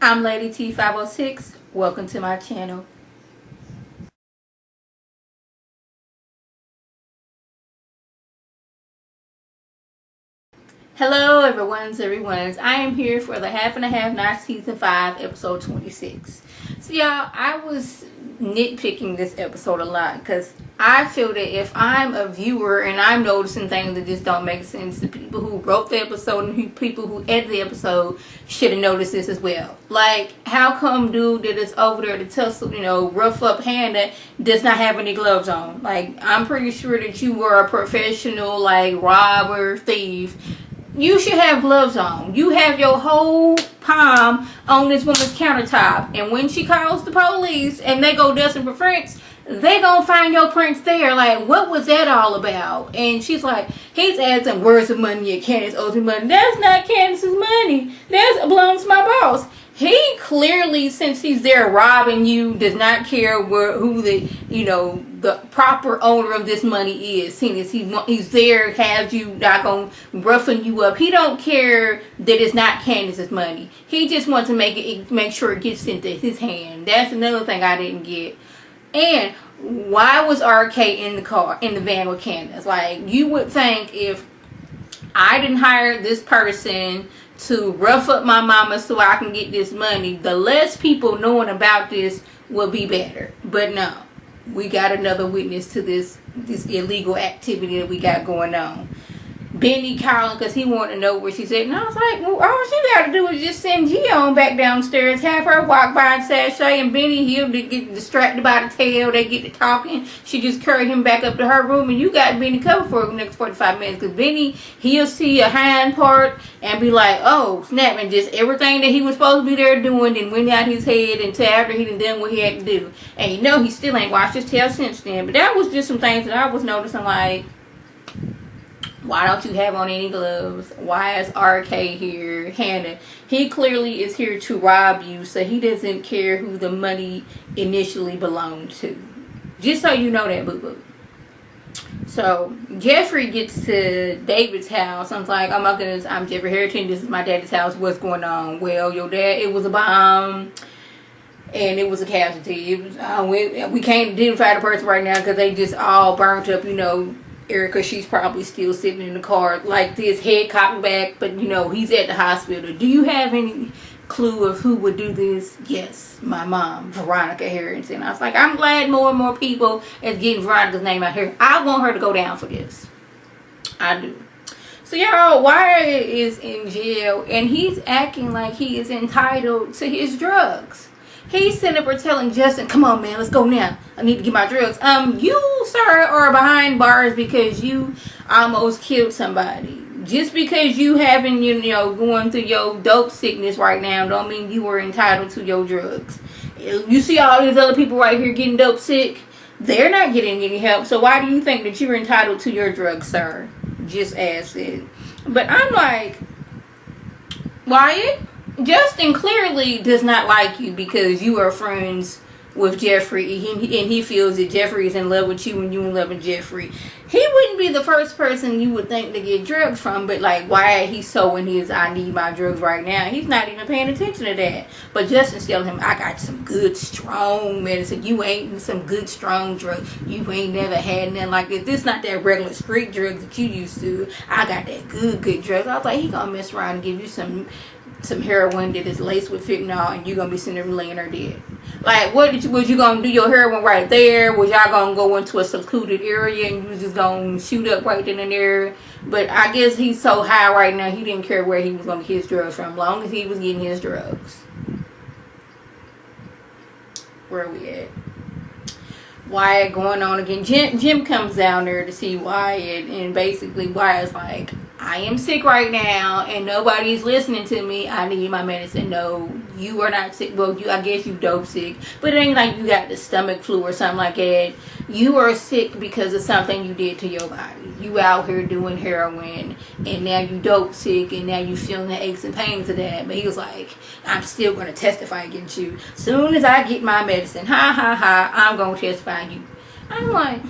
I'm Lady T506. Welcome to my channel. Hello everyone's. I am here for the Half and a Half Not Season 5 episode 26. So y'all, I was nitpicking this episode a lot because I feel that if I'm a viewer and I'm noticing things that just don't make sense, the people who wrote the episode and people who edited the episode should have noticed this as well. Like, how come dude that is over there to tussle, rough up Hannah does not have any gloves on? Like, I'm pretty sure that you were a professional, like, robber, thief. You should have gloves on. You have your whole palm on this woman's countertop. And when she calls the police and they go dusting for prints, they gonna find your prints there. Like, what was that all about? And she's like, he's asking, where's the money at? Candace owes me money. That's not Candace's money. That belongs to my boss. He clearly, since he's there robbing you, does not care who the proper owner of this money is. Seeing as he's there, has you not gonna roughing you up. He don't care that it's not Candace's money. He just wants to make sure it gets into his hand. That's another thing I didn't get. And why was RK in the van with Candace? Like, you would think if I didn't hire this person to rough up my mama so I can get this money, the less people knowing about this will be better. But no, we got another witness to this illegal activity that we got going on. Benny calling because he wanted to know where she's at. And I was like, well, all she got to do is just send Gion back downstairs, have her walk by and sashay, and Benny, he'll get distracted by the tail. They get to talking. She just carry him back up to her room, and you got Benny covered for the next 45 minutes. Because Benny, he'll see a hind part and be like, oh, snap, and just everything that he was supposed to be there doing then went out his head until after he done what he had to do. And he still ain't washed his tail since then. But that was just some things that I was noticing, like, why don't you have on any gloves? Why is RK here? Hannah, he clearly is here to rob you, so he doesn't care who the money initially belonged to. Just so you know that, boo-boo. So, Jeffrey gets to David's house. I'm like, oh my goodness, I'm Jeffrey Harrington. This is my daddy's house. What's going on? Well, your dad, it was a bomb. And it was a casualty. It was, we can't identify the person right now because they just all burnt up, Erica, she's probably still sitting in the car like this, head cocked back, but he's at the hospital. Do you have any clue of who would do this? Yes, my mom, Veronica Harrington. I was like, I'm glad more and more people is getting Veronica's name out here. I want her to go down for this. I do. So y'all, Wyatt is in jail and he's acting like he is entitled to his drugs. He's sitting up there telling Justin, come on, man, let's go now. I need to get my drugs. You, sir, are behind bars because you almost killed somebody. Just because you haven't, going through your dope sickness right now don't mean you were entitled to your drugs. You see all these other people right here getting dope sick? They're not getting any help. So why do you think that you're entitled to your drugs, sir? Just ask it. But I'm like, Wyatt? Justin clearly does not like you because you are friends with Jeffrey and he feels that Jeffrey is in love with you and you in love with Jeffrey. He wouldn't be the first person you would think to get drugs from, but like, why he's so in his I need my drugs right now, he's not even paying attention to that. But Justin's telling him, I got some good strong medicine. You ain't some good strong drugs. You ain't never had nothing like this. This not that regular street drugs that you used to. I got that good drugs. I was like, he gonna mess around and give you some heroin that is laced with fentanyl and you're gonna be sitting there laying there dead. Like, was you gonna do your heroin right there? Was y'all gonna go into a secluded area and you was just gonna shoot up right then and there? But I guess he's so high right now he didn't care where he was gonna get his drugs from, as long as he was getting his drugs. Where are we at? Wyatt going on again. Jim comes down there to see Wyatt, and basically Wyatt's like, I am sick right now and nobody's listening to me. I need my medicine. No, you are not sick. Well, I guess you dope sick, but it ain't like you got the stomach flu or something like that. You are sick because of something you did to your body. You out here doing heroin and now you dope sick and now you feeling the aches and pains of that. But he was like, I'm still going to testify against you. Soon as I get my medicine, ha ha ha, I'm going to testify you. I'm like,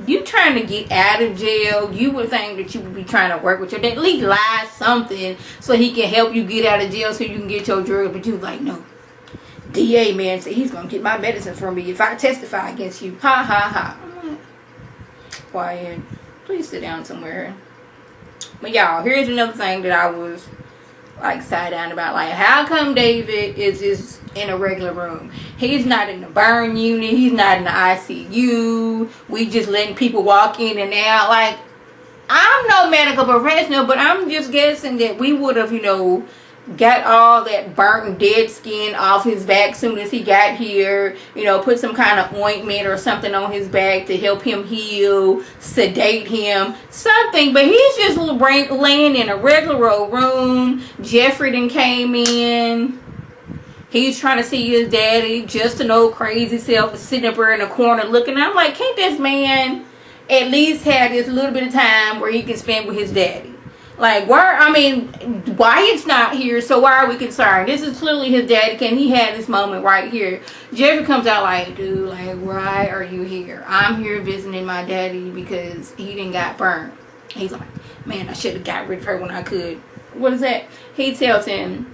you trying to get out of jail, you would think that you would be trying to work with your dad. At least lie something so he can help you get out of jail so you can get your drugs. But you like, no. DA man said he's going to get my medicine from me if I testify against you. Ha, ha, ha. Wyatt, please sit down somewhere. But y'all, here's another thing that I was like side down about. Like, how come David is just in a regular room? He's not in the burn unit. He's not in the ICU. We just letting people walk in and out. Like, I'm no medical professional, but I'm just guessing that we would have, got all that burnt and dead skin off his back soon as he got here. Put some kind of ointment or something on his back to help him heal, sedate him, something. But he's just laying in a regular old room. Jeffrey then came in. He's trying to see his daddy. Just an old crazy self sitting up there in the corner looking. I'm like, can't this man at least have this little bit of time where he can spend with his daddy? Like, Wyatt's not here, so why are we concerned? This is clearly his daddy. Can he have this moment right here? Jeffrey comes out like, dude, like, why are you here? I'm here visiting my daddy because he didn't got burned. He's like, man, I should have got rid of her when I could. What is that? He tells him,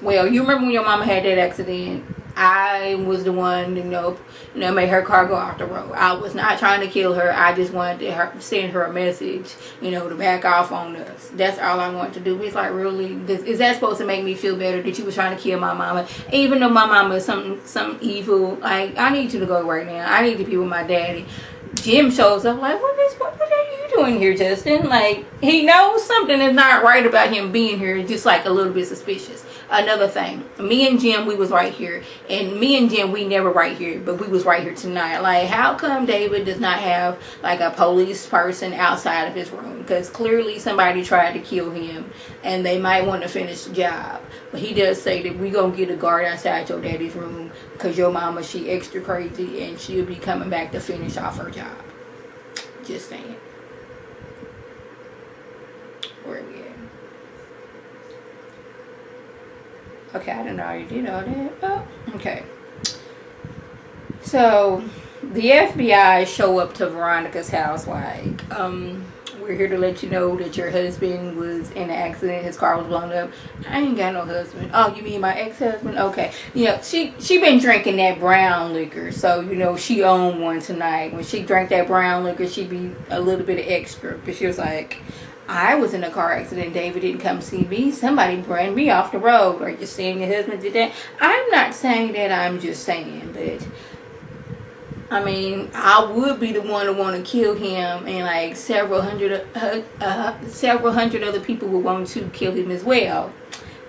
well, you remember when your mama had that accident? I was the one, made her car go off the road. I was not trying to kill her. I just wanted to send her a message, to back off on us. That's all I wanted to do. He's like, really? Is that supposed to make me feel better that you was trying to kill my mama? Even though my mama is some evil, like, I need you to go right now. I need to be with my daddy. Jim shows up like, what are you doing here, Justin? Like, he knows something is not right about him being here. Just like a little bit suspicious. Another thing, me and Jim, we was right here, and me and Jim, we never right here, but we was right here tonight. Like, how come David does not have like a police person outside of his room? Because clearly somebody tried to kill him and they might want to finish the job. But he does say that we gonna get a guard outside your daddy's room because your mama, she extra crazy and she'll be coming back to finish off her job. Just saying. Where are we at? Okay, I didn't know you did all that. Oh, okay. So, the FBI show up to Veronica's house like, we're here to let you know that your husband was in an accident. His car was blown up. I ain't got no husband. Oh, you mean my ex-husband? Okay. She been drinking that brown liquor. So, she owned one tonight. When she drank that brown liquor, she be a little bit of extra. But she was like, I was in a car accident. David didn't come see me. Somebody ran me off the road. Are you saying your husband did that? I'm not saying that. I'm just saying. But, I would be the one to want to kill him. And, like, several hundred other people would want to kill him as well.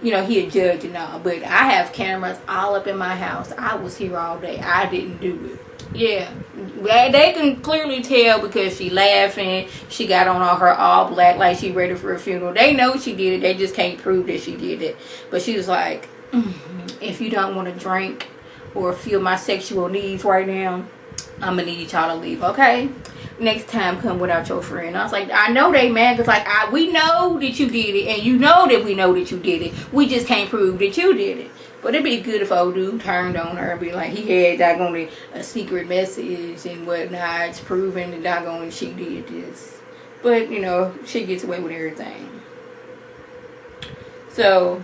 He a judge and all. But I have cameras all up in my house. I was here all day. I didn't do it. Yeah, they can clearly tell because she laughing. She got on all black like she ready for a funeral. They know she did it. They just can't prove that she did it. But she was like, if you don't want to drink or feel my sexual needs right now, I'm going to need y'all to leave, okay? Next time, come without your friend. I was like, I know they mad because, like, we know that you did it. And you know that we know that you did it. We just can't prove that you did it. But it'd be good if old dude turned on her and be like, he had doggone a secret message and whatnot. It's proven that doggone she did this. But, she gets away with everything. So,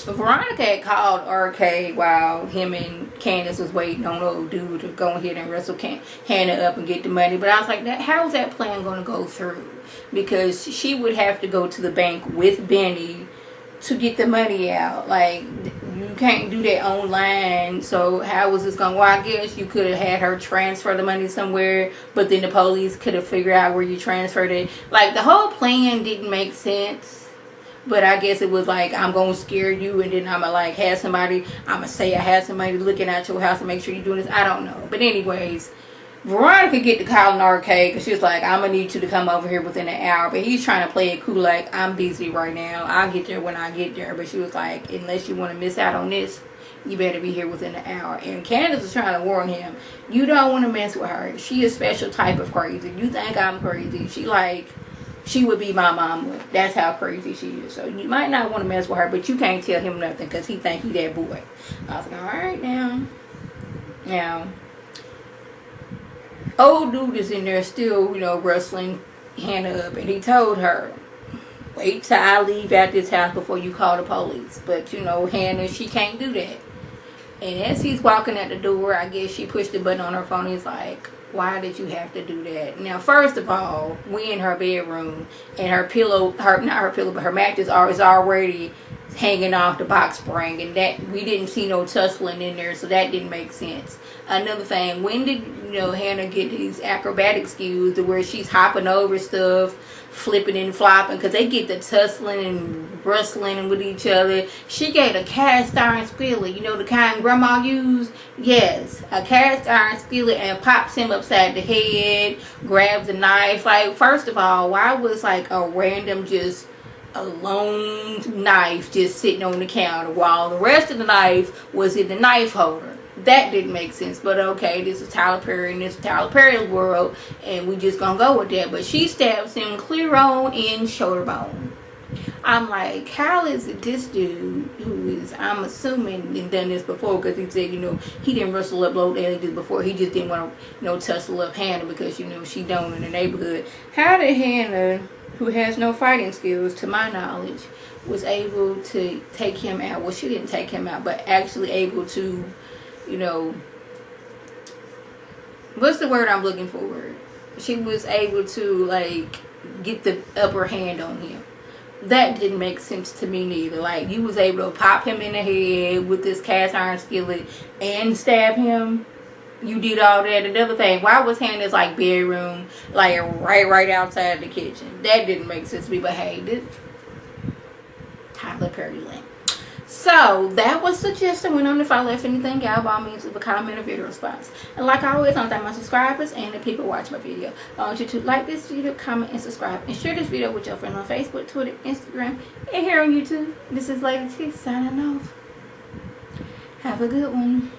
Veronica had called RK while him and Candace was waiting on old dude to go ahead and wrestle Hannah up and get the money. But I was like, how's that plan going to go through? Because she would have to go to the bank with Benny to get the money out. Like, you can't do that online. So how was this going? Well, I guess you could have had her transfer the money somewhere, but then the police could have figured out where you transferred it. Like, the whole plan didn't make sense. But I guess it was like, I'm going to scare you, and then I'm going to like have somebody, I'm going to say I had somebody looking at your house to make sure you're doing this. I don't know. But anyways, Veronica get to calling RK because she was like, I'm going to need you to come over here within an hour. But he's trying to play it cool like, I'm busy right now. I'll get there when I get there. But she was like, unless you want to miss out on this, you better be here within an hour. And Candace was trying to warn him, you don't want to mess with her. She is a special type of crazy. You think I'm crazy. She would be my mama. That's how crazy she is. So you might not want to mess with her, but you can't tell him nothing because he think he that boy. I was like, all right now. Now, Old dude is in there still, wrestling Hannah up, and he told her, wait till I leave out this house before you call the police. But Hannah, she can't do that. And as he's walking at the door, I guess she pushed the button on her phone. He's like, why did you have to do that? Now, first of all, we in her bedroom, and her pillow, not her pillow, but her mattress is already hanging off the box spring, and that we didn't see no tussling in there, so that didn't make sense. Another thing, when did Hannah get these acrobatic skills to where she's hopping over stuff, flipping and flopping, because they get the tussling and wrestling with each other. She got a cast iron skillet, the kind grandma used. Yes, a cast iron skillet, and pops him upside the head, grabs a knife. Like, first of all, why was like a random just a lone knife just sitting on the counter while the rest of the knife was in the knife holder? That didn't make sense, but okay, this is Tyler Perry, and this is Tyler Perry's world, and we just gonna go with that. But she stabs him clear on in shoulder bone. I'm like, how is it this dude, who is, I'm assuming, done this before, because he said, he didn't wrestle up Low Daily before. He just didn't want to, tussle up Hannah because, she don't in the neighborhood. How did Hannah, who has no fighting skills, to my knowledge, was able to take him out? Well, she didn't take him out, but actually able to, what's the word I'm looking for? She was able to, like, get the upper hand on him. That didn't make sense to me neither. Like, you was able to pop him in the head with this cast iron skillet and stab him. You did all that. Another thing, why was Hannah's like bedroom like right outside the kitchen? That didn't make sense to me. But hey, this Tyler Perry link. So that was the gist. I went on. If I left anything out, by all means, leave a comment or video response. And like always, I want to thank my subscribers and the people watching my video. I want you to like this video, comment, and subscribe, and share this video with your friends on Facebook, Twitter, Instagram, and here on YouTube. This is Lady T signing off. Have a good one.